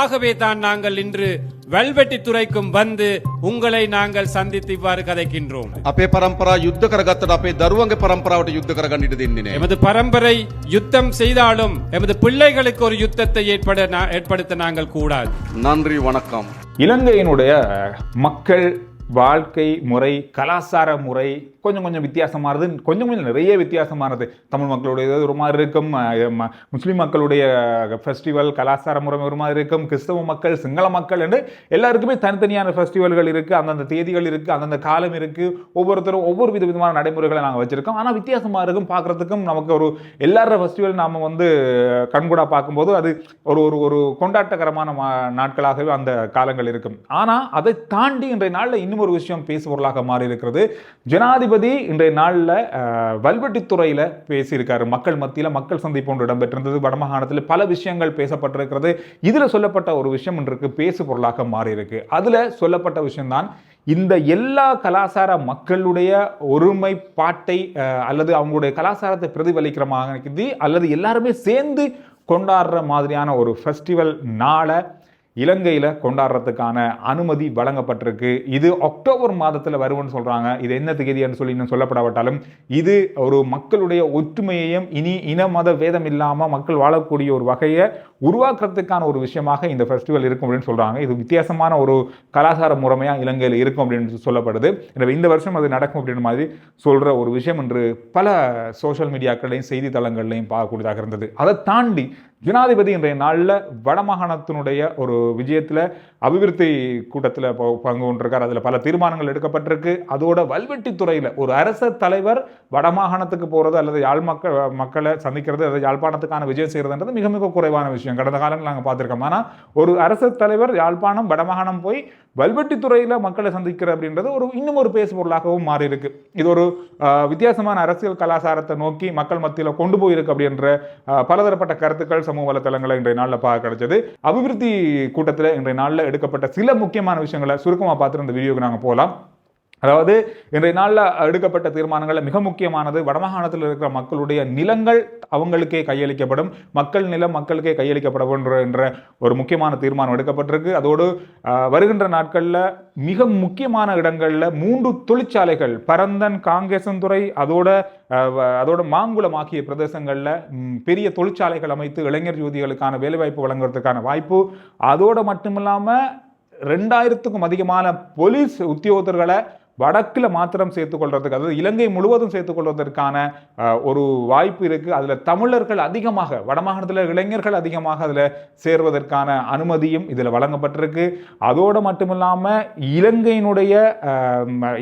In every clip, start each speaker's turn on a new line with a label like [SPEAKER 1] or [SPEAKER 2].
[SPEAKER 1] ஆகவே தான் நாங்கள் இன்று வல்வெட்டி துறைக்கும் வந்து உங்களை நாங்கள் சந்தித்து இவ்வாறு கதைக்கின்றோம்.
[SPEAKER 2] අපේ පරම්පරා යුද්ධ කරගත්තට අපේ දරුවන්ගේ පරම්පරාවට යුද්ධ කරගන්න ඉඩ දෙන්නේ නැහැ.
[SPEAKER 1] எமது பரம்பரை யுத்தம் செய்தாலும் எமது பிள்ளைகளுக்கு ஒரு யுத்தத்தை ஏற்படுத்த நாங்கள் கூடாது.
[SPEAKER 2] நன்றி வணக்கம்.
[SPEAKER 3] இலங்கையினுடைய மக்கள் வாழ்க்கை முறை, கலாச்சார முறை கொஞ்சம் கொஞ்சம் வித்தியாசமானது, கொஞ்சம் நிறைய வித்தியாசமானது. தமிழ் மக்களுடைய ஒரு மாதிரி இருக்கும், முஸ்லீம் மக்களுடைய ஃபெஸ்டிவல் கலாச்சார முறை ஒரு மாதிரி இருக்கும், கிறிஸ்தவ மக்கள், சிங்கள மக்கள் என்று எல்லாருக்குமே தனித்தனியான ஃபெஸ்டிவல்கள் இருக்குது, அந்தந்த தேதிகள் இருக்குது, அந்தந்த காலம் இருக்குது. ஒவ்வொருத்தரும் ஒவ்வொரு விதமான நடைமுறைகளை நாங்கள் வச்சுருக்கோம். ஆனால் வித்தியாசமாக இருக்கும், பார்க்குறதுக்கும் நமக்கு ஒரு எல்லார ஃபெஸ்டிவல் நாம் வந்து கண்கூடாக பார்க்கும்போது அது ஒரு ஒரு கொண்டாட்டகரமான நாட்களாகவே அந்த காலங்கள் இருக்கும். ஆனால் அதை தாண்டி இன்றைய நாளில் இன்னும் ஒரு விஷயம் பேசுபொருளாக மாறி இருக்கிறது. ஜனாதிபதி இன்றைய நாளில் வல்வெட்டித்துறையில் பேசியிருக்காரு. மக்கள் மத்தியில் மக்கள் சந்திப்பு ஒன்று இடம்பெற்றிருந்தது. வடமாகாணத்தில் பல விஷயங்கள் பேசப்பட்டிருக்கிறது. இதில் சொல்லப்பட்ட ஒரு விஷயம் இன்றைக்கு பேசு பொருளாக மாறி இருக்கு. அதில் சொல்லப்பட்ட விஷயம்தான் இந்த எல்லா கலாச்சார மக்களுடைய ஒருமைப்பாட்டை அல்லது அவங்களுடைய கலாச்சாரத்தை பிரதிபலிக்கிற மாதிரி அல்லது எல்லாருமே சேர்ந்து கொண்டாடுற மாதிரியான ஒரு ஃபெஸ்டிவல் நாளை இலங்கையில் கொண்டாடுறதுக்கான அனுமதி வழங்கப்பட்டிருக்கு. இது அக்டோபர் மாதத்தில் வரும்னு சொல்கிறாங்க. இது என்ன தேதின்னு சொல்லி இன்னும் சொல்லப்படாவிட்டாலும் இது ஒரு மக்களுடைய ஒற்றுமையையும் இனி இன மத வேதம் இல்லாமல் மக்கள் வாழக்கூடிய ஒரு வகையை உருவாக்குறதுக்கான ஒரு விஷயமாக இந்த ஃபெஸ்டிவல் இருக்கும் அப்படின்னு சொல்கிறாங்க. இது வித்தியாசமான ஒரு கலாச்சார முறைமையாக இலங்கையில் இருக்கும் அப்படின்னு சொல்லப்படுது. எனவே இந்த வருஷம் அது நடக்கும் அப்படின்ற மாதிரி சொல்கிற ஒரு விஷயம் என்று பல சோஷியல் மீடியாக்களையும் செய்தித்தளங்கள்லையும் பார்க்கக்கூடியதாக இருந்தது. அதை தாண்டி ஜனாதிபதி இன்றைய நாளில் வடமாகாணத்தினுடைய ஒரு விஜயத்தில் அபிவிருத்தி கூட்டத்தில் பங்கு கொண்டிருக்கார். அதில் பல தீர்மானங்கள் எடுக்கப்பட்டிருக்கு. அதோட வல்வெட்டித்துறையில் ஒரு அரச தலைவர் வடமாகாணத்துக்கு போகிறது அல்லது மக்களை சந்திக்கிறது அல்லது யாழ்ப்பாணத்துக்கான விஜயம் செய்கிறதுன்றது மிக மிக குறைவான விஷயம். கடந்த காலங்கள் நாங்கள் பார்த்துருக்கோம். ஆனால் ஒரு அரச தலைவர் யாழ்ப்பாணம் வடமாகாணம் போய் வல்வெட்டித்துறையில் மக்களை சந்திக்கிற அப்படின்றது இன்னும் ஒரு பேசு பொருளாகவும் மாறி இருக்கு. இது ஒரு வித்தியாசமான அரசியல் கலாச்சாரத்தை நோக்கி மக்கள் மத்தியில் கொண்டு போயிருக்கு அப்படின்ற பலதரப்பட்ட கருத்துக்கள் சமூக வலைத்தளங்களை இன்றைய நாளில் பார்க்க கிடைச்சது. அபிவிருத்தி கூட்டத்தில் இன்றைய நாளில் எடுக்கப்பட்ட சில முக்கியமான விஷயங்களை சுருக்கமாக பார்த்துட்டு இந்த வீடியோக்கு நாங்கள் போகலாம். அதாவது இன்றைய நாளில் எடுக்கப்பட்ட தீர்மானங்களில் மிக முக்கியமானது வடமாகாணத்தில் இருக்கிற மக்களுடைய நிலங்கள் அவங்களுக்கே கையளிக்கப்படும், மக்கள் நிலம் மக்களுக்கே கையளிக்கப்படும் என்ற ஒரு முக்கியமான தீர்மானம் எடுக்கப்பட்டிருக்கு. அதோடு வருகின்ற நாட்களில் மிக முக்கியமான இடங்களில் 3 தொழிற்சாலைகள் பரந்தன், காங்கேசன்துறை, அதோட மாங்குளம் ஆகிய பிரதேசங்களில் பெரிய தொழிற்சாலைகள் அமைத்து இளைஞர் யுவதிகளுக்கான வேலைவாய்ப்பு வழங்குவதற்கான வாய்ப்பு, அதோடு மட்டுமில்லாமல் 2000க்கும் அதிகமான போலீஸ் உத்தியோகத்தர்களை வடக்கில் மாத்திரம் சேர்த்துக்கொள்றதுக்கு, அதாவது இலங்கை முழுவதும் சேர்த்துக்கொள்வதற்கான ஒரு வாய்ப்பு இருக்குது. அதில் தமிழர்கள் அதிகமாக, வடமாகாணத்தில் இளைஞர்கள் அதிகமாக அதில் சேர்வதற்கான அனுமதியும் இதில் வழங்கப்பட்டிருக்கு. அதோடு மட்டுமில்லாமல் இலங்கையினுடைய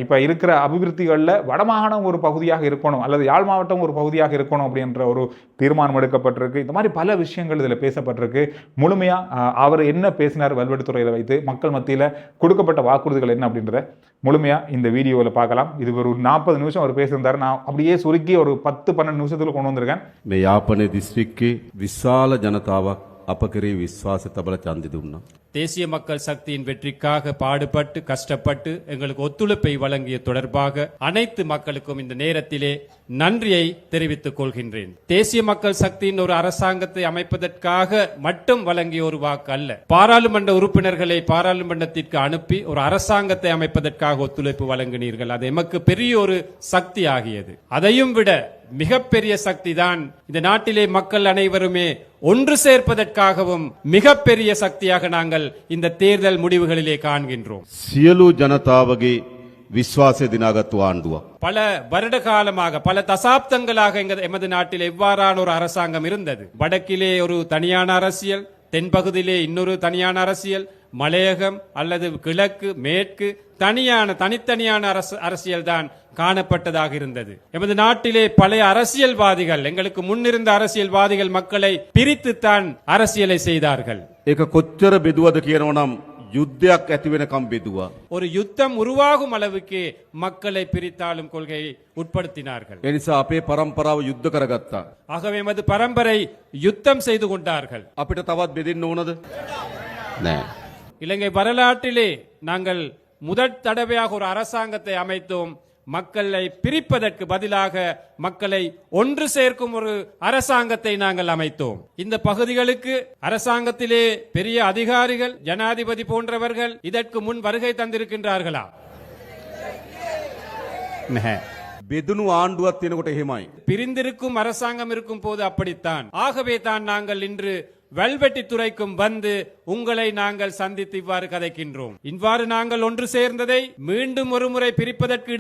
[SPEAKER 3] இப்போ இருக்கிற அபிவிருத்திகளில் வடமாகாணம் ஒரு பகுதியாக இருக்கணும் அல்லது யாழ் மாவட்டம் ஒரு பகுதியாக இருக்கணும் அப்படின்ற ஒரு தீர்மானம் எடுக்கப்பட்டிருக்கு. இந்த மாதிரி பல விஷயங்கள் இதில் பேசப்பட்டிருக்கு. முழுமையாக அவர் என்ன பேசினார் வல்வெட்டித்துறையில் வைத்து மக்கள் மத்தியில் கொடுக்கப்பட்ட வாக்குறுதிகள் என்ன அப்படின்றத முழுமையாக இந்த வீடியோவில் பார்க்கலாம். இது ஒரு 40 நிமிஷம் அவர் பேசியிருந்தார். நான் அப்படியே சுருக்கி ஒரு 10-12 நிமிஷத்தில் கொண்டு வந்திருக்கேன்.
[SPEAKER 2] මේ යාපනයේ දිස්ත්‍රික්කයේ විශාල ජනතාවක් අප කෙරෙහි විශ්වාස තබලා ඡන්දෙ දුන්නා.
[SPEAKER 1] தேசிய மக்கள் சக்தியின் வெற்றிக்காக பாடுபட்டு கஷ்டப்பட்டு எங்களுக்கு ஒத்துழைப்பை வழங்கிய தொடர்பாக அனைத்து மக்களுக்கும் இந்த நேரத்திலே நன்றியை தெரிவித்துக் கொள்கின்றேன். தேசிய மக்கள் சக்தியின் ஒரு அரசாங்கத்தை அமைப்பதற்காக மட்டும் வழங்கிய ஒரு வாக்கு அல்ல. பாராளுமன்ற உறுப்பினர்களை பாராளுமன்றத்திற்கு அனுப்பி ஒரு அரசாங்கத்தை அமைப்பதற்காக ஒத்துழைப்பு வழங்கினீர்கள். அது எமக்கு பெரிய ஒரு சக்தி ஆகியது. அதையும் விட மிகப்பெரிய சக்தி தான் இந்த நாட்டிலே மக்கள் அனைவருமே ஒன்று சேர்ப்பதற்காகவும் மிகப்பெரிய சக்தியாக நாங்கள் இந்த தேர்தல் முடிவுகளிலே காண்கின்றோம்.
[SPEAKER 2] සියලු ජනතාවගේ විශ්වාසය දිනාගත්තු ආණ්ඩුවක්.
[SPEAKER 1] பல வருட காலமாக, பல தசாப்தங்களாக எமது நாட்டில் எவ்வாறான ஒரு அரசாங்கம் இருந்தது. வடக்கிலே ஒரு தனியான அரசியல், தென்பகுதியிலே இன்னொரு தனியான அரசியல், மலையகம் அல்லது கிழக்கு மேற்கு தனித்தனியான அரசியல் தான் காணப்பட்டதாக இருந்தது. எமது நாட்டிலே பழைய அரசியல்வாதிகள், எங்களுக்கு முன்னிருந்த அரசியல்வாதிகள் மக்களை பிரித்துத்தான் அரசியலை செய்தார்கள்.
[SPEAKER 2] ඒක කොච්චර බෙදුවද කියනවනම් යුද්ධයක් ඇති වෙනකම් බෙදුවා.
[SPEAKER 1] ஒரு யுத்தம் உருவாகும் அளவுக்கு மக்களை பிரித்தாளும் கொள்கையை உட்படுத்தினார்கள்.
[SPEAKER 2] ඒ නිසා අපේ පරම්පරාව යුද්ධ කරගත්තා.
[SPEAKER 1] ஆகவே எமது பரம்பரை யுத்தம் செய்து கொண்டார்கள்.
[SPEAKER 2] අපිට තවත් බෙදෙන්න ඕනද? නෑ.
[SPEAKER 1] இலங்கை வரலாற்றிலே நாங்கள் முதல் தடவையாக ஒரு அரசாங்கத்தை அமைத்தோம். மக்களை பிரிப்பதற்கு பதிலாக மக்களை ஒன்று சேர்க்கும் ஒரு அரசாங்கத்தை நாங்கள் அமைத்தோம். இந்த பகுதிகளுக்கு அரசாங்கத்திலே பெரிய அதிகாரிகள், ஜனாதிபதி போன்றவர்கள் இதற்கு முன் வருகை தந்திருக்கின்றார்களா?
[SPEAKER 2] බෙදුණු ආණ්ඩුවක් තියෙනකොට එහෙමයි.
[SPEAKER 1] பிரிந்திருக்கும் அரசாங்கம் இருக்கும் போது அப்படித்தான். ஆகவே தான் நாங்கள் இன்று வெல்வெட்டி துறைக்கும் வந்து உங்களை நாங்கள் சந்தித்து இவ்வாறு கதைக்கின்றோம். இவ்வாறு நாங்கள் ஒன்று சேர்ந்ததை மீண்டும் ஒரு முறை பிரிப்பதற்கு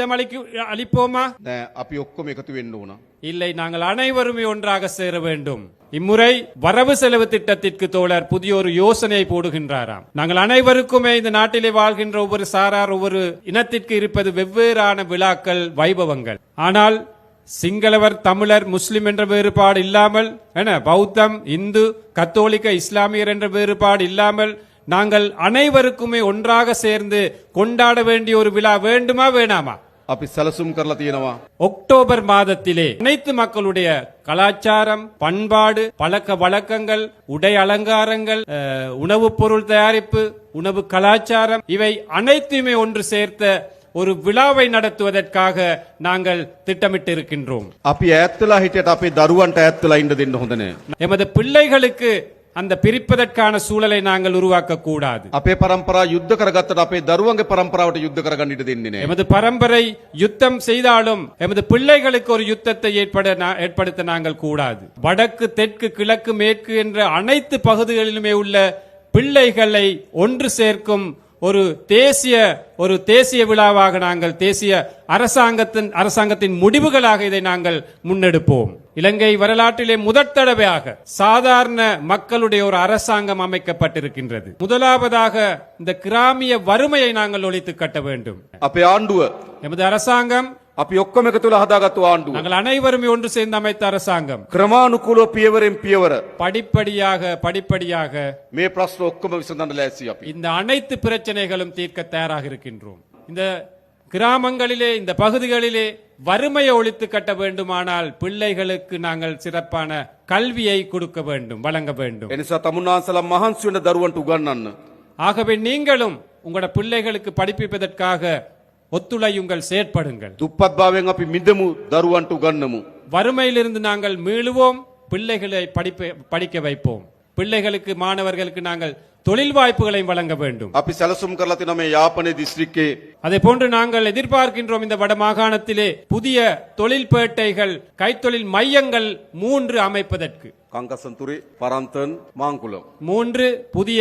[SPEAKER 1] அளிப்போமா?
[SPEAKER 2] නෑ අපි ඔක්කොම එකතු වෙන්න ඕන.
[SPEAKER 1] இல்லை, நாங்கள் அனைவருமே ஒன்றாக சேர வேண்டும். இம்முறை வரவு செலவு திட்டத்திற்கு தோழர் புதிய ஒரு யோசனை போடுகின்றாராம். நாங்கள் அனைவருக்குமே இந்த நாட்டிலே வாழ்கின்ற ஒவ்வொரு சாரார், ஒவ்வொரு இனத்திற்கு இருப்பது வெவ்வேறான விழாக்கள், வைபவங்கள். ஆனால் சிங்களவர், தமிழர், முஸ்லிம் என்ற வேறுபாடு இல்லாமல், பௌத்தம், இந்து, கத்தோலிக்க, இஸ்லாமியர் என்ற வேறுபாடு இல்லாமல் நாங்கள் அனைவருக்குமே ஒன்றாக சேர்ந்து கொண்டாட வேண்டிய ஒரு விழா வேண்டுமா வேணாமா?
[SPEAKER 2] අපි සැලසුම් කරලා තියෙනවා.
[SPEAKER 1] அக்டோபர் மாதத்திலே அனைத்து மக்களுடைய கலாச்சாரம், பண்பாடு, பழக்க வழக்கங்கள், உடை அலங்காரங்கள், உணவுப் பொருள் தயாரிப்பு, உணவு கலாச்சாரம், இவை அனைத்துமே ஒன்று சேர்த்த ஒரு விழாவை நடத்துவதற்காக நாங்கள் திட்டமிட்டு இருக்கின்றோம்.
[SPEAKER 2] අපි ඈත්තුලා හිටියට අපේ දරුවන්ට ඈත්තුලා ඉන්න දෙන්න හොඳ නෑ.
[SPEAKER 1] எமது பிள்ளைகளுக்கு அந்த பிரிப்பதற்கான சூழலை நாங்கள் உருவாக்க கூடாது.
[SPEAKER 2] අපේ පරම්පරාව යුද්ධ කරගත්තට අපේ දරුවන්ගේ පරම්පරාවට යුද්ධ කරගන්න ඉඩ දෙන්නේ නෑ.
[SPEAKER 1] எமது பரம்பரை யுத்தம் செய்தாலும் எமது பிள்ளைகளுக்கு ஒரு யுத்தத்தை ஏற்படுத்த நாங்கள் கூடாது. வடக்கு, தெற்கு, கிழக்கு, மேற்கு என்ற அனைத்து பகுதிகளிலுமே உள்ள பிள்ளைகளை ஒன்று சேர்க்கும் ஒரு தேசிய விழாவாக நாங்கள், தேசிய அரசாங்கத்தின் முடிவுகளாக இதை நாங்கள் முன்னெடுப்போம். இலங்கை வரலாற்றிலே முதற் தடவையாக சாதாரண மக்களுடைய ஒரு அரசாங்கம் அமைக்கப்பட்டிருக்கின்றது. முதலாவதாக இந்த கிராமிய வறுமையை நாங்கள் ஒழித்து கட்ட வேண்டும்.
[SPEAKER 2] අපේ ආණ්ඩුව
[SPEAKER 1] எமது அரசாங்கம்,
[SPEAKER 2] අපි ඔක්කොම එකතු වෙලා හදාගත්තු ආණ්ඩුව.
[SPEAKER 1] நாங்கள் அனைவருமே ஒன்று சேர்ந்து அமைத்த அரசாங்கம்
[SPEAKER 2] ක්‍රමානුකූලව පියවරෙන් පියවර
[SPEAKER 1] படிப்படியாக
[SPEAKER 2] මේ ප්‍රශ්න ඔක්කොම විසඳන්න ලෑස්ති අපි.
[SPEAKER 1] இந்த அனைத்து பிரச்சனைகளும் தீர்க்க தயாராக இருக்கின்றோம். இந்த கிராமங்களிலே, இந்த பகுதிகளிலே வறுமையை ஒழித்து கட்ட வேண்டுமானால் பிள்ளைகளுக்கு நாங்கள் சிறப்பான கல்வியை கொடுக்க வேண்டும், வழங்க வேண்டும்.
[SPEAKER 2] එනිසා තමුන්නාන්සලා මහන්සි වෙන දරුවන්ට උගන්වන්න.
[SPEAKER 1] ஆகவே நீங்களும் உங்களோட பிள்ளைகளுக்கு படிப்பிப்பதற்காக ஒத்துழையுங்கள், செயற்படுங்கள்.
[SPEAKER 2] දුප්පත් භාවයෙන් අපි මිදමු, දරුවන්ට උගන්වමු.
[SPEAKER 1] வறுமையிலிருந்து நாங்கள் மீளுவோம், பிள்ளைகளை படிக்க வைப்போம். பிள்ளைகளுக்கு, மாணவர்களுக்கு நாங்கள் தொழில் வாய்ப்புகளை வழங்க வேண்டும்.
[SPEAKER 2] අපි සැලසුම් කරලා තියෙනවා මේ යාපනයේ දිස්ත්‍රික්කයේ
[SPEAKER 1] அதே போன்று நாங்கள் எதிர்பார்க்கின்றோம் இந்த வட மாகாணத்திலே புதிய தொழில் பேட்டைகள், கைத்தொழில் மையங்கள் 3 அமைப்பதற்கு.
[SPEAKER 2] කංකසන්තුරේ, පරන්තන්, මාංකුලම්.
[SPEAKER 1] 3 புதிய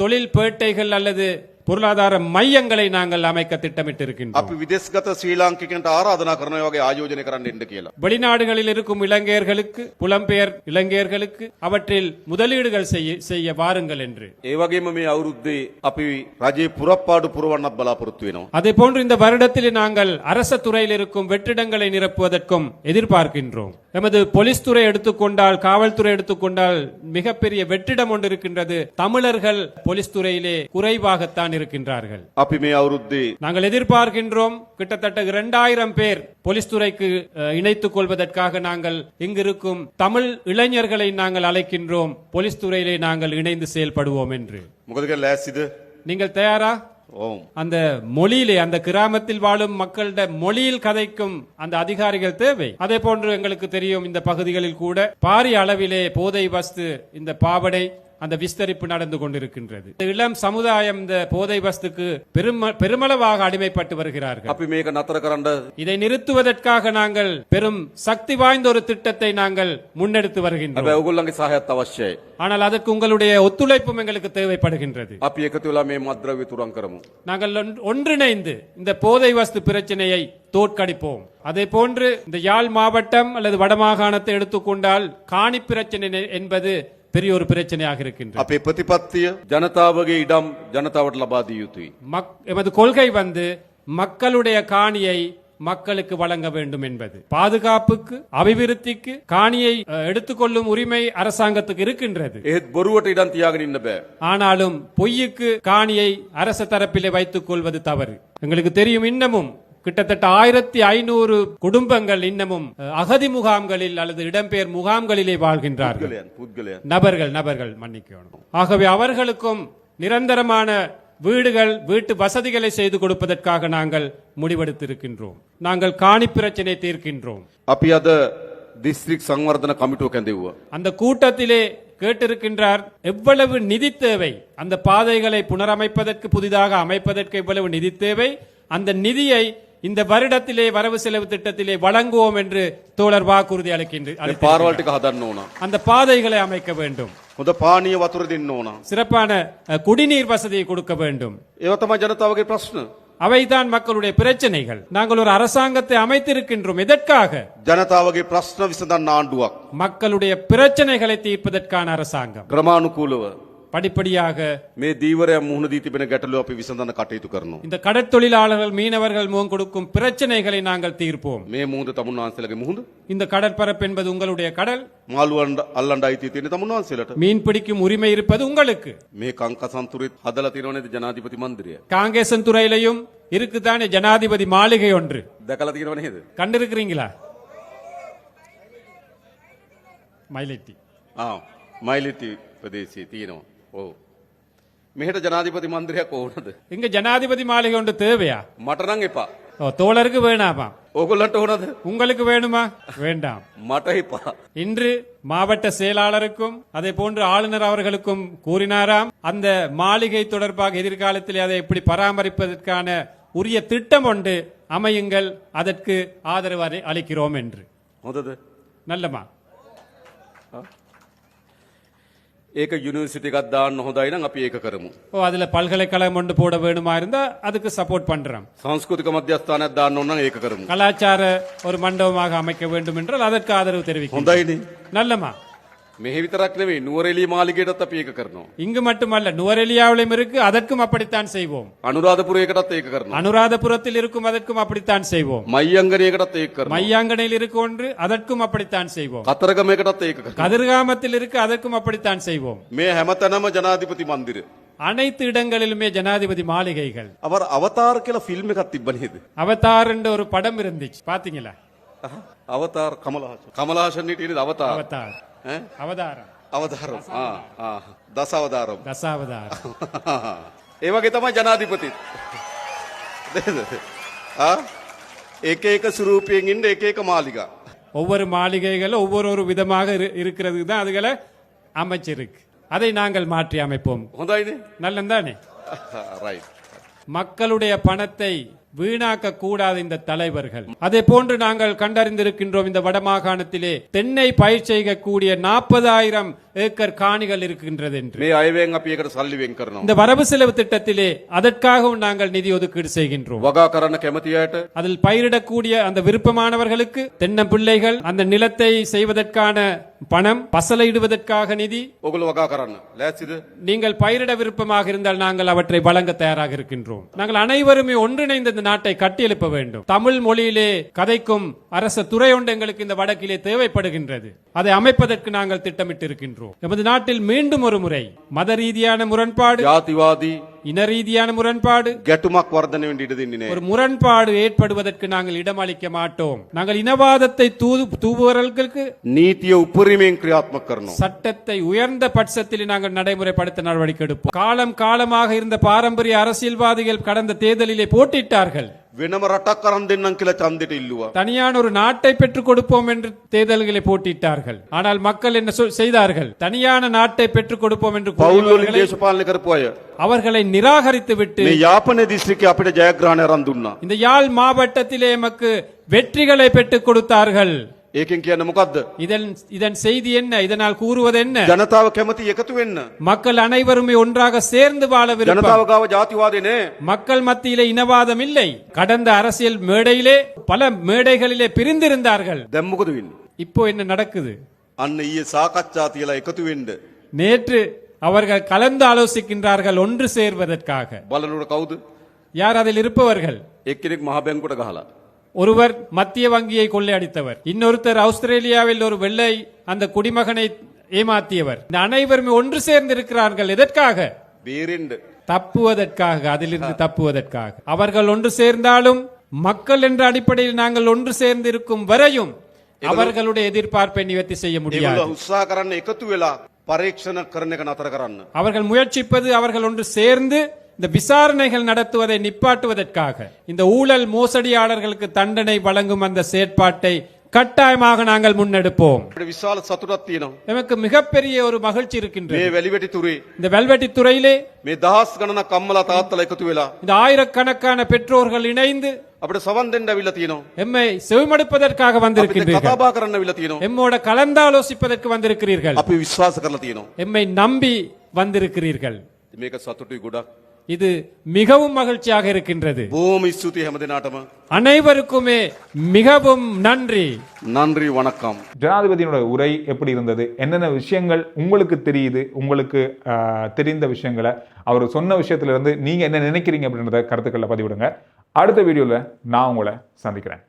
[SPEAKER 1] தொழில் பேட்டைகள் அல்லது பொருளாதார மையங்களை நாங்கள் அமைக்க திட்டமிட்டிருக்கின்றோம்.
[SPEAKER 2] අපි විදේශගත ශ්‍රී ලාංකිකයන්ට ආරාධනා කරනවා වගේ ආයෝජනය කරන්න එන්න කියලා.
[SPEAKER 1] வெளிநாடுகளில் இருக்கும் இளைஞர்களுக்கு, புலம்பெயர் இளைஞர்களுக்கு அவற்றில் முதலீடுகள் செய்ய வாருங்கள் என்று.
[SPEAKER 2] ඒ වගේම මේ අවුරුද්දේ අපි රජයේ පුරප්පාඩු පුරවන්නත් බලාපොරොත්තු වෙනවා.
[SPEAKER 1] அதே போன்று இந்த வருடத்திலே நாங்கள் அரச துறையில் இருக்கும் வெற்றிடங்களை நிரப்புவதற்கும் எதிர்பார்க்கின்றோம். எமது போலீஸ் துறை எடுத்துக்கொண்டால், காவல்துறை எடுத்துக்கொண்டால் மிகப்பெரிய வெற்றிடம் ஒன்று இருக்கின்றது. தமிழர்கள் போலீஸ் துறையிலே குறைவாகத்தான் இருக்கின்றார்கள்.
[SPEAKER 2] අපි මේ අවුරුද්දේ
[SPEAKER 1] நாங்கள் எதிர்பார்க்கின்றோம் கிட்டத்தட்ட 2000 பேர் போலீஸ் துறைக்கு இணைத்துக் கொள்வதற்காக நாங்கள் இங்கிருக்கும் தமிழ் இளைஞர்களை நாங்கள் அழைக்கின்றோம். போலீஸ் துறையிலே நாங்கள் இணைந்து செயல்படுவோம் என்று.
[SPEAKER 2] මොකද කියලා ලෑස්තිද?
[SPEAKER 1] நீங்கள் தயாரா?
[SPEAKER 2] ඔව්.
[SPEAKER 1] அந்த மொழியிலே, அந்த கிராமத்தில் வாழும் மக்களிட மொழியில் கதைக்கும் அந்த அதிகாரிகள் தேவை. அதே போன்று எங்களுக்கு தெரியும், இந்த பகுதிகளில் கூட பாரிய அளவிலே போதை வஸ்து, இந்த பாவடை, அந்த விஸ்தரிப்பு நடந்து கொண்டிருக்கின்றது. இளம் சமுதாயம் இந்த போதை வஸ்துக்கு பெருமளவாக அடிமைப்பட்டு வருகிறார்கள்.
[SPEAKER 2] අපි මේක නතර කරන්න
[SPEAKER 1] இதை நிறுத்துவதற்காக நாங்கள் பெரும் சக்தி வாய்ந்த ஒரு திட்டத்தை நாங்கள் முன்னெடுத்து வருகின்றோம்.
[SPEAKER 2] හැබැයි ඔයගොල්ලන්ගේ සහයත් අවශ්‍යයි.
[SPEAKER 1] ஆனால் அதற்கு உங்களுடைய ஒத்துழைப்பும் எங்களுக்கு தேவைப்படுகின்றது.
[SPEAKER 2] අපි එකතු වෙලා මේ මද්ද්‍රව්‍ය තුරන් කරමු.
[SPEAKER 1] நாங்கள் ஒன்றிணைந்து இந்த போதை வஸ்து பிரச்சனையை தோற்கடிப்போம். அதே போன்று இந்த யாழ் மாவட்டம் அல்லது வடமாகாணத்தை எடுத்துக்கொண்டால் காணி பிரச்சனை என்பது பெரிய ஒரு பிரச்சனையாக இருக்கின்றது.
[SPEAKER 2] අපේ ප්‍රතිපත්තිය ජනතාවගේ ඉඩම් ජනතාවට ලබා දිය යුතුයි.
[SPEAKER 1] எமது கொள்கை மக்களுடைய காணியை மக்களுக்கு வழங்க வேண்டும் என்பது. பாதுகாப்புக்கு, அபிவிருத்திக்கு காணியை எடுத்துக்கொள்ளும் உரிமை அரசாங்கத்துக்கு இருக்கின்றது.
[SPEAKER 2] ඒත් බොරුවට ඉඩම් තියාගෙන ඉන්න බෑ.
[SPEAKER 1] ஆனாலும் பொய்யுக்கு காணியை அரச தரப்பிலே வைத்துக் கொள்வது தவறு. எங்களுக்கு தெரியும், இன்னமும் கிட்டத்தட்ட 1500 குடும்பங்கள் இன்னமும் அகதி முகாம்களில் அல்லது இடம்பெயர் முகாம்களிலே வாழ்கின்றார்கள்.
[SPEAKER 2] පුද්ගලයන්
[SPEAKER 1] நபர்கள் மன்னிக்கணும். ஆகவே அவர்களுக்கும் நிரந்தரமான வீடுகள் வீட்டு வசதிகளை செய்து கொடுப்பதற்காக நாங்கள் முடிவெடுத்திருக்கின்றோம். நாங்கள் காணி பிரச்சனை தீர்க்கின்றோம்.
[SPEAKER 2] අපි අද දිස්ත්‍රික් සංවර්ධන කමිටුව කැඳෙව්වා.
[SPEAKER 1] அந்த கூட்டத்திலே கேட்டிருக்கின்றார் எவ்வளவு நிதி தேவை, அந்த பாதைகளை புனரமைப்பதற்கு புதிதாக அமைப்பதற்கு எவ்வளவு நிதி தேவை, அந்த நிதியை இந்த வருடத்திலே வரவு செலவு திட்டத்திலே வழங்குவோம் என்று தோழர் வாக்குறுதி
[SPEAKER 2] මේ
[SPEAKER 1] அளிக்கின்றார்.
[SPEAKER 2] පාරවල් ටික හදන්න ඕන.
[SPEAKER 1] அந்த பாதைகளை அமைக்க வேண்டும்,
[SPEAKER 2] හොඳ පානීය වතුර දෙන්න ඕන.
[SPEAKER 1] சிறப்பான குடிநீர் வசதியை கொடுக்க வேண்டும்.
[SPEAKER 2] ඒවා තමයි ජනතාවගේ ප්‍රශ්න.
[SPEAKER 1] அவைதான் மக்களுடைய பிரச்சனைகள். நாங்கள் ஒரு அரசாங்கத்தை அமைத்திருக்கின்றோம். எதற்காக?
[SPEAKER 2] ජනතාවගේ ප්‍රශ්න විසඳන්න ආණ්ඩුවක්.
[SPEAKER 1] மக்களுடைய பிரச்சனைகளை தீர்ப்பதற்கான அரசாங்கம்.
[SPEAKER 2] ක්‍රමානුකූලව
[SPEAKER 1] படிப்படியாக
[SPEAKER 2] මේ දීවරය මුහුණ දී තිබෙන ගැටලුව අපි විසඳන්න කටයුතු කරනවා.
[SPEAKER 1] இந்த கடற்தொழிலாளர்கள் மீனவர்கள் முகம் கொடுக்கும் பிரச்சனைகளை நாங்கள் தீர்ப்போம்.
[SPEAKER 2] මේ මුහුද තමුන් වහන්සේලාගේ මුහුද.
[SPEAKER 1] இந்த கடற்பரப்பு என்பது உங்களுடைய கடல்.
[SPEAKER 2] මාළුවන් අල්ලන්න අයිතිය තියෙන තමුන් වහන්සේලාට.
[SPEAKER 1] மீன் பிடிக்கும் உரிமை இருப்பது உங்களுக்கு.
[SPEAKER 2] මේ කංකසන්තුරෙත් හදලා තියෙනව නේද ජනාධිපති මන්දිරය.
[SPEAKER 1] காங்கேசன் துறையிலையும் இருக்குதானே ஜனாதிபதி மாளிகை ஒன்று.
[SPEAKER 2] දැකලා තියෙනව නේද?
[SPEAKER 1] கண்டிருக்கிறீங்களா? மயிலட்டி
[SPEAKER 2] මයිලිටි ප්‍රදේශයේ තියෙනවා. ඔව්. මෙහෙට ජනාධිපති මන්දිරයක් ඕනද?
[SPEAKER 1] இங்க ஜனாதிபதி மாளிகை ஒன்று தேவையா?
[SPEAKER 2] මට නම් එපා.
[SPEAKER 1] ஓ, தோழருக்கு வேணாமா?
[SPEAKER 2] ඕගොල්ලන්ට ඕනද?
[SPEAKER 1] உங்களுக்கு வேணுமா? வேண்டாம்.
[SPEAKER 2] මට එපා.
[SPEAKER 1] இன்று மாவட்ட செயலாளருக்கும் அதே போன்று ஆளுநர் அவர்களுக்கும் கூறினாராம், அந்த மாளிகை தொடர்பாக எதிர்காலத்தில் அதை எப்படி பராமரிப்பதற்கான உரிய திட்டம் ஒன்று அமையுங்கள், அதற்கு ஆதரவு அளிக்கிறோம் என்று.
[SPEAKER 2] හොඳද?
[SPEAKER 1] நல்லமா?
[SPEAKER 2] ඒක යුනිවර්සිටි එකක් දාන්න හොඳයි නම් අපි ඒක කරමු.
[SPEAKER 1] ஓ, அதுல பல்கலைக்கழகம் ஒன்று போட வேணுமா இருந்தா அதுக்கு சப்போர்ட் பண்றோம்.
[SPEAKER 2] සංස්කෘතික මධ්‍යස්ථානයක් දාන්න ඕන නම් ඒක කරමු.
[SPEAKER 1] கலாச்சார ஒரு மண்டபமாக அமைக்க வேண்டும் என்றால் அதற்கு ஆதரவு தெரிவிக்கிறோம்.
[SPEAKER 2] හොඳයිනේ.
[SPEAKER 1] நல்லமா?
[SPEAKER 2] මෙහෙ විතරක් නෙවෙයි නුවරඑළිය මාලිගයටත් අපි ඒක කරනවා.
[SPEAKER 1] இங்கு மட்டுமல்ல, நுவரெலியாவிலும் இருக்கு, அதற்கும் அப்படித்தான் செய்வோம்.
[SPEAKER 2] අනුරාධපුරයකටත් ඒක කරනවා.
[SPEAKER 1] அனுராதபுரத்தில் இருக்கும், அதற்கும் அப்படித்தான் செய்வோம்.
[SPEAKER 2] මයියංගනයකටත් ඒක කරනවා.
[SPEAKER 1] மையாங்கனையில் இருக்கு ஒன்று, அதற்கும் அப்படித்தான் செய்வோம்.
[SPEAKER 2] කතරගමයකටත් ඒක කරනවා.
[SPEAKER 1] கதிர்காமத்தில் இருக்கு, அதற்கும் அப்படித்தான் செய்வோம்.
[SPEAKER 2] මේ හැමතැනම ජනාධිපති මන්දිර.
[SPEAKER 1] அனைத்து இடங்களிலுமே ஜனாதிபதி மாளிகைகள்.
[SPEAKER 2] අවර අවතාර කියලා ෆිල්ම් එකක් තිබ්බ නේද?
[SPEAKER 1] அவதார் என்ற ஒரு படம் இருந்துச்சு, பாத்தீங்களா?
[SPEAKER 2] අවතාර කමලහාසන් හිටියේ අවතාර.
[SPEAKER 1] அவதார்,
[SPEAKER 2] ඈ?
[SPEAKER 1] அவதாரம்,
[SPEAKER 2] අවතාරම්. දස අවතාරම්.
[SPEAKER 1] தசாவதாரம்.
[SPEAKER 2] ඒ වගේ තමයි ජනාධිපති. එක එක ස්වරූපයෙන් ඉන්න එක එක මාලිගා.
[SPEAKER 1] ஒவ்வொரு மாளிகைகளும் ஒவ்வொரு விதமாக இருக்கிறது தான் அதுகளை அமைச்சிருக்கு. அதை நாங்கள் மாற்றி அமைப்போம்.
[SPEAKER 2] හොඳයිනේ.
[SPEAKER 1] நல்லதானே?
[SPEAKER 2] ரைட்.
[SPEAKER 1] மக்களுடைய பணத்தை வீணாக்க கூடாது இந்த தலைவர்கள். அதே போன்று நாங்கள் கண்டறிந்திருக்கின்றோம், இந்த வடமாகாணத்திலே தென்னை பயிர் செய்யக்கூடிய 40,000 ஏக்கர் காணிகள் இருக்கின்றது என்று.
[SPEAKER 2] මේ අයවැයෙන් අපි ඒකට සල්ලි වෙන් කරනවා.
[SPEAKER 1] இந்த வரவு செலவு திட்டத்திலே அதற்காகவும் நாங்கள் நிதி ஒதுக்கீடு செய்கின்றோம்.
[SPEAKER 2] වගා කරන්න කැමති අයට
[SPEAKER 1] அதில் பயிரிடக்கூடிய அந்த விருப்பமானவர்களுக்கு தென்னம்பிள்ளைகள் அந்த நிலத்தை செய்வதற்கான பணம், பசலையிடுவதற்காக நிதி.
[SPEAKER 2] ඔගොල්ලෝ වගා කරන්න ලෑස්තිද?
[SPEAKER 1] நீங்கள் பயிரிட விருப்பமாக இருந்தால் நாங்கள் அவற்றை வழங்க தயாராக இருக்கின்றோம். நாங்கள் அனைவருமே ஒன்றிணைந்த இந்த நாட்டை கட்டியெழுப்ப வேண்டும். தமிழ் மொழியிலே கதைக்கும் அரச துறை ஒன்று எங்களுக்கு இந்த வடக்கிலே தேவைப்படுகின்றது. அதை அமைப்பதற்கு நாங்கள் திட்டமிட்டு இருக்கின்றோம். எமது நாட்டில் மீண்டும் ஒரு முறை மத ரீதியான முரண்பாடு,
[SPEAKER 2] ජාතිවාදී
[SPEAKER 1] இன ரீதியான முரண்பாடு,
[SPEAKER 2] ගැටුමක් වර්ධනය වෙන්න ඉඩ දෙන්නේ
[SPEAKER 1] ஒரு
[SPEAKER 2] නැහැ.
[SPEAKER 1] முரண்பாடு ஏற்படுவதற்கு நாங்கள் இடமளிக்க மாட்டோம். நாங்கள் இனவாதத்தை தூவுவர்களுக்கு
[SPEAKER 2] නීතිය උපරිමයෙන් ක්‍රියාත්මක කරනවා.
[SPEAKER 1] சட்டத்தை உயர்ந்த பட்சத்தில் நாங்கள் நடைமுறைப்படுத்த நடவடிக்கை எடுப்போம். காலம் காலமாக இருந்த பாரம்பரிய அரசியல்வாதிகள் கடந்த தேர்தலிலே போட்டியிட்டார்கள்.
[SPEAKER 2] වෙනම රටක් අරන් දෙන්නම් කියලා ඡන්දෙට ඉල්ලුවා.
[SPEAKER 1] தனியான ஒரு நாட்டை பெற்றுக் கொடுப்போம் என்று தேர்தல்களை போட்டியிட்டார்கள். ஆனால் மக்கள் என்ன செய்தார்கள்? தனியான நாட்டை பெற்றுக் கொடுப்போம் என்று
[SPEAKER 2] පවුල් වලින්
[SPEAKER 1] கூறியவர்களை
[SPEAKER 2] දේශපාලනය කරපු අය
[SPEAKER 1] அவர்களை நிராகரித்து விட்டு
[SPEAKER 2] මේ යාපනයේ දිස්ත්‍රික්කයේ අපිට ජයග්‍රහණය අරන් දුන්නා.
[SPEAKER 1] இந்த யாழ் மாவட்டத்திலே எமக்கு வெற்றிகளை பெற்றுக் கொடுத்தார்கள்.
[SPEAKER 2] ඒකෙන් කියන්නේ මොකද්ද?
[SPEAKER 1] இதன் செய்தி என்ன? இதனால் கூறுவது என்ன?
[SPEAKER 2] ජනතාව කැමති එකතු වෙන්න.
[SPEAKER 1] மக்கள் அனைவருமே ஒன்றாக சேர்ந்து வாழ விருப்பம்.
[SPEAKER 2] ජනතාව ගාව ජාතිවාදේ නෑ.
[SPEAKER 1] மக்கள் மத்தியிலே இனவாதம் இல்லை. கடந்த அரசியல் மேடையிலே பல மேடைகளிலே பிரிந்திருந்தார்கள்.
[SPEAKER 2] දැන් මොකද වෙන්නේ?
[SPEAKER 1] இப்போ என்ன நடக்குது?
[SPEAKER 2] අන්න ඊයේ සාකච්ඡා තියලා එකතු වෙන්න
[SPEAKER 1] நேற்று அவர்கள் கலந்து ஆலோசிக்கின்றார்கள் ஒன்று சேர்வதற்காக.
[SPEAKER 2] බලනකොට කවුද?
[SPEAKER 1] யார் அதில் இருப்பவர்கள்?
[SPEAKER 2] එක්කෙනෙක් මහ බැංකුවට ගහලා.
[SPEAKER 1] ஒருவர் மத்திய வங்கியை கொள்ளையடித்தவர், இன்னொருத்தர் ஆஸ்திரேலியாவில் ஒரு வெள்ளை அந்த குடிமகனை ஏமாத்தியவர். இந்த அனைவருமே ஒன்று சேர்ந்து இருக்கிறார்கள். எதற்காக?
[SPEAKER 2] බේරෙන්න.
[SPEAKER 1] தப்புவதற்காக, அதிலிருந்து தப்புவதற்காக. அவர்கள் ஒன்று சேர்ந்தாலும் மக்கள் என்ற அடிப்படையில் நாங்கள் ஒன்று சேர்ந்து இருக்கும் வரையும் அவர்களுடைய எதிர்பார்ப்பை நிவர்த்தி செய்ய முடியாது.
[SPEAKER 2] ඒගොල්ලෝ උත්සාහ කරන්න එකතු වෙලා පරීක්ෂණ කරන එක නතර කරන්න.
[SPEAKER 1] அவர்கள் முயற்சிப்பது அவர்கள் ஒன்று சேர்ந்து இந்த விசாரணைகள் நடத்துவதை நிப்பாட்டுவதற்காக இந்த ஊழல் மோசடியாளர்களுக்கு தண்டனை வழங்கும் அந்த செயற்பாட்டை கட்டாயமாக நாங்கள் முன்னெடுப்போம்.
[SPEAKER 4] අපිට විශාල සතුටක් තියෙනවා.
[SPEAKER 1] நமக்கு மிகப்பெரிய ஒரு மகிழ்ச்சி இருக்கின்றது.
[SPEAKER 4] මේ වැලිවැටි තුරේ
[SPEAKER 1] இந்த வெல்வெட்டி துறையிலே
[SPEAKER 4] මේ දහස් ගණනක් අම්මලා තාත්තලා එකතු වෙලා
[SPEAKER 1] இந்த ஆயிரக்கணக்கான பெற்றோர்கள் இணைந்து
[SPEAKER 4] අපිට සවන් දෙන්න අවිල්ලා තියෙනවා.
[SPEAKER 1] எம்மை செவிமடுப்பதற்காக
[SPEAKER 4] අපිට
[SPEAKER 1] வந்திருக்கின்றீர்கள்.
[SPEAKER 4] කතාබහ කරන්න අවිල්ලා තියෙනවා.
[SPEAKER 1] எம்மோட கலந்தாலோசிப்பதற்கு வந்திருக்கிறீர்கள்.
[SPEAKER 4] අපි විශ්වාස කරලා තියෙනවා.
[SPEAKER 1] எம்மை நம்பி வந்திருக்கிறீர்கள்.
[SPEAKER 4] මේක සතුටුයි ගොඩක්.
[SPEAKER 1] இது மிகவும் மகிழ்ச்சியாக இருக்கின்றது.
[SPEAKER 4] බොහොම ස්තුතියි හැම දිනාටම.
[SPEAKER 1] அனைவருக்குமே மிகவும் நன்றி.
[SPEAKER 4] நன்றி வணக்கம்.
[SPEAKER 3] ஜனாதிபதியினோட உரை எப்படி இருந்தது, என்னென்ன விஷயங்கள் உங்களுக்கு தெரியுது, உங்களுக்கு தெரிந்த விஷயங்களை அவர் சொன்ன விஷயத்துல இருந்து நீங்க என்ன நினைக்கிறீங்க அப்படின்றத கருத்துக்களை பதிவிடுங்க. அடுத்த வீடியோல நான் உங்களை சந்திக்கிறேன்.